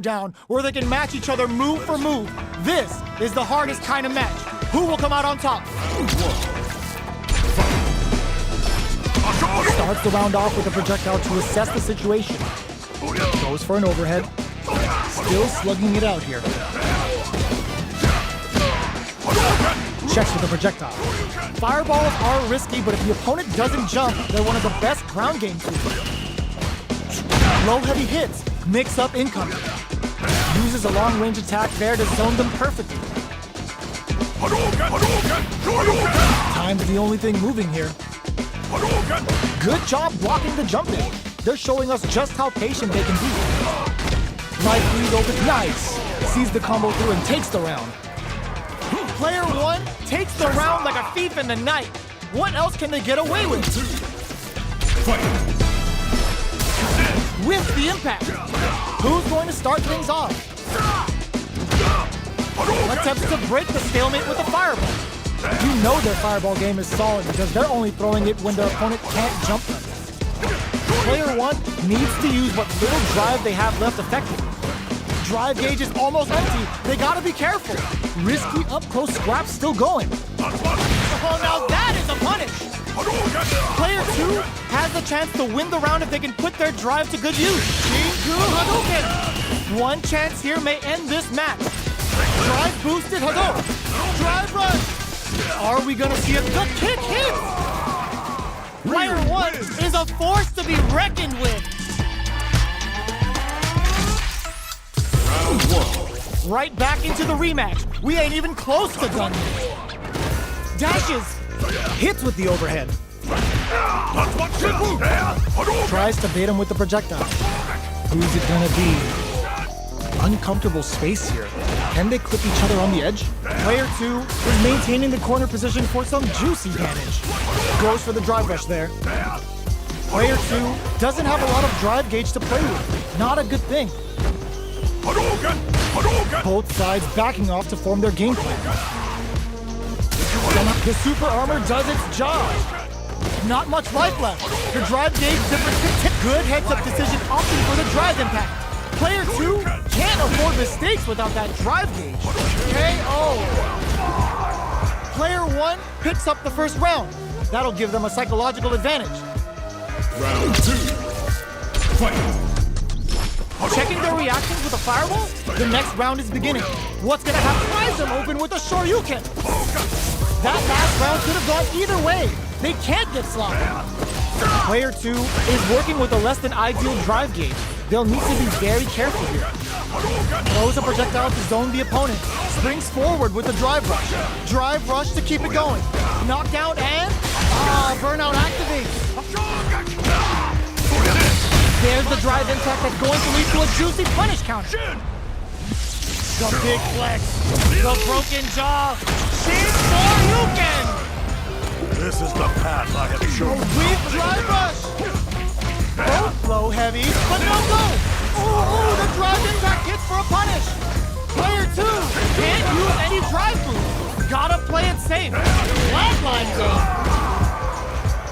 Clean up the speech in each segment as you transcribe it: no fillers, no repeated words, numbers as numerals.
down where they can match each other move for move. This is the hardest kind of match. Who will come out on top? Starts the round off with a projectile to assess the situation. Goes for an overhead. Still slugging it out here. Checks with the projectile. Fireballs are risky, but if the opponent doesn't jump, they're one of the best ground game tools. Low heavy hits, mix up incoming. Uses a long range attack there to zone them perfectly. Time's the only thing moving here. Good job blocking the jump in. They're showing us just how patient they can be. Life lead open, nice. Sees the combo through and takes the round. Player one takes the round like a thief in the night. What else can they get away with? With the impact. Who's going to start things off? Attempts to break the stalemate with a fireball. You know their fireball game is solid because they're only throwing it when their opponent can't jump them. Player one needs to use what little drive they have left effectively. Drive gauge is almost empty. They gotta be careful. Risky up-close scraps still going. Oh, now that is a punish. Player two has the chance to win the round if they can put their drive to good use. Shinku Hadouken. One chance here may end this match. Drive boosted Hadouken. Drive rush. Are we gonna see a good kick hit? Player one is a force to be reckoned with. Round one. Right back into the rematch. We ain't even close to done yet. Dashes. Hits with the overhead. Tries to bait him with the projectile. Who's it gonna be? Uncomfortable space here. Can they clip each other on the edge? Player two is maintaining the corner position for some juicy damage. Goes for the drive rush there. Player two doesn't have a lot of drive gauge to play with. Not a good thing. Both sides backing off to form their game plan. The super armor does its job. Not much life left. The drive gauge difference. Good heads-up decision opting for the drive impact. Player two can't afford mistakes without that drive gauge. KO. Player one picks up the first round. That'll give them a psychological advantage. Round two. Fight. Checking their reactions with a fireball, the next round is beginning. What's gonna have prize them open with a Shoryuken? That last round could have gone either way. They can't get sloppy. Player two is working with a less than ideal drive gauge. They'll need to be very careful here. Throws a projectile to zone the opponent. Springs forward with a drive rush. Drive rush to keep it going. Knockdown and burnout activates. There's the drive impact that's going to lead to a juicy punish counter. The big flex. The broken jaw. Shin Shoryuken. This is the path I have chosen. A weak drive rush. Both blow heavy, but no go. Ooh, the drive impact hits for a punish. Player two can't use any drive move. Gotta play it safe. Flatline zone.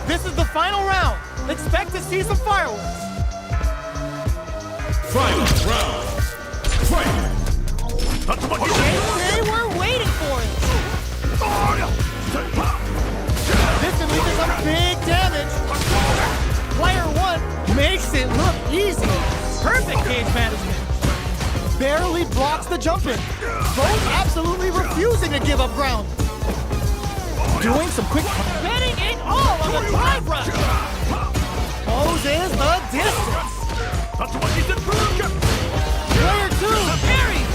This is the final round. Expect to see some fireworks. Final round. Fight. They were waiting for it. This can lead to some big damage. Player one makes it look easy. Perfect gauge management. Barely blocks the jump in. Both absolutely refusing to give up ground. Doing some quick betting it all on the drive rush. Poses the distance. Player two parries.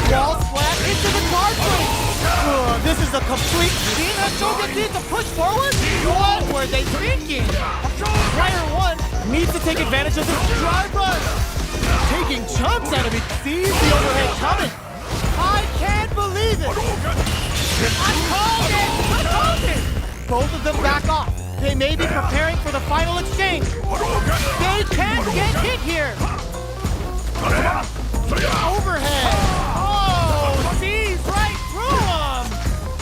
Wall splat into the guard plate. This is a complete Shoryuken to push forward? What were they thinking? Player one needs to take advantage of this drive rush. Taking chunks out of it. Sees the overhead coming. I can't believe it. I called it. Both of them back off. They may be preparing for the final exchange. They can't get hit here. Overhead. Oh, sees right through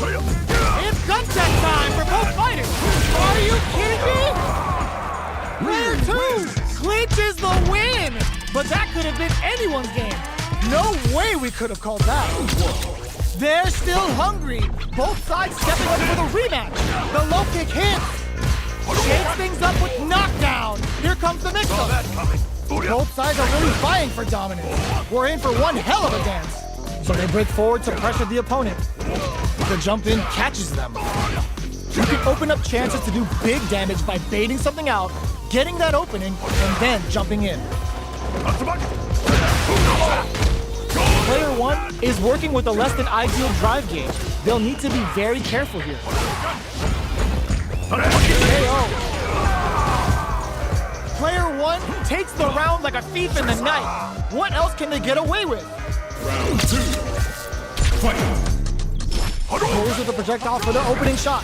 him. It's gun-check time for both fighters. Are you kidding me? Player two clinches the win, but that could could have been anyone's game. No way we could have called that. They're still hungry. Both sides stepping up for the rematch. The low kick hits. Shakes things up with knockdown. Here comes the mix-up. Both sides are really vying for dominance. We're in for one hell of a dance. So they break forward to pressure the opponent. The jump in catches them. You can open up chances to do big damage by baiting something out, getting that opening, and then jumping in. Player 1 is working with a less than ideal drive gauge. They'll need to be very careful here. KO. Player 1 takes the round like a thief in the night. What else can they get away with? Round 2. Fight. Goes with the projectile for the opening shot.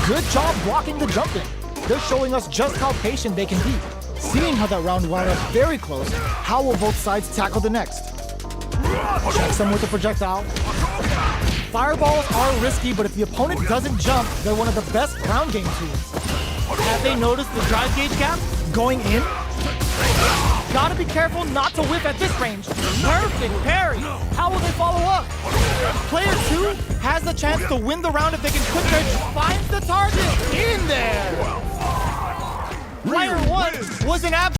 Good job blocking the jumping. They're showing us just how patient they can be. Seeing how that round wound up very close, how will both sides tackle the next? Checks them with the projectile. Fireballs are risky, but if the opponent doesn't jump, they're one of the best ground game tools. Have they noticed the drive gauge gap? Going in? Gotta be careful not to whiff at this range. Perfect parry. How will they follow up? Player 2 has the chance to win the round if they can quick charge. Finds the target in there. Player 1 was an absolute